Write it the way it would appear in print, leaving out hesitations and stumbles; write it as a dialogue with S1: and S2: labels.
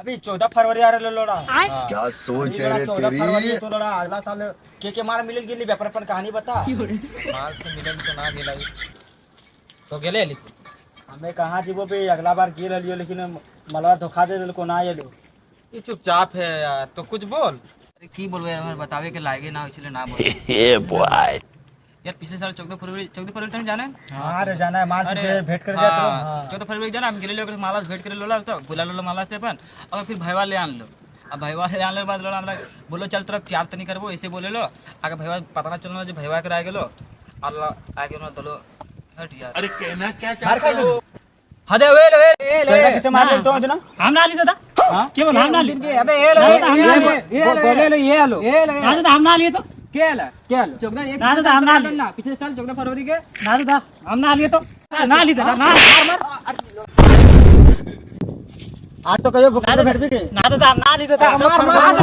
S1: अभी 14 फरवरी आ रहे लोड़ा।
S2: क्या सोच है रे
S1: 14 फरवरी
S2: तेरी।
S1: तो लोड़ा अगला साल के मार मिले गेली व्यापार पर कहानी बता।
S3: माल से मिलन तो ना गेला तो गेले लेकिन
S1: हमें कहाँ जीवो भी अगला बार गिर लियो लेकिन मलवा धोखा दे को ना ये लो।
S3: ये चुपचाप है यार, तो कुछ बोल। अरे की बोलबो यार, हमें बतावे के लागे ना इसलिए ना बोल।
S2: ये बॉय।
S3: यार पिछले साल 14 फरवरी तक जाने।
S1: हाँ रे जाना है माल
S3: अरे
S1: से भेंट कर गया तो
S3: हाँ, 14 फरवरी जाना हम गिरे लोग माला से भेंट करे लोला तो बुला लो माला से अपन और फिर भैया ले आन लो। अब भैया ले आने के बाद लोला हमरा बोलो चल तरफ प्यार तो नहीं करबो ऐसे बोले लो। आगे भैया पता ना चलना जो भैया के आ गेलो अल्लाह आगे ना दलो हट यार। अरे कहना क्या चाहते हो? हदे वे
S1: तेरा किसे मार ले तो ना
S4: हम ना ली दादा
S1: हां
S4: के बोल हम ना ली
S3: अबे ये लो
S1: बोले लो ये लो
S4: ना दादा हम ना लिए तो
S1: क्या लो
S3: 14 एक
S4: ना दादा हम ना लिए
S3: ना पिछले साल 14 फरवरी के
S4: ना दादा हम ना लिए तो ना ली दादा ना
S1: आज तो कहियो भेट भी के
S4: ना दादा हम ना ली दादा मार मार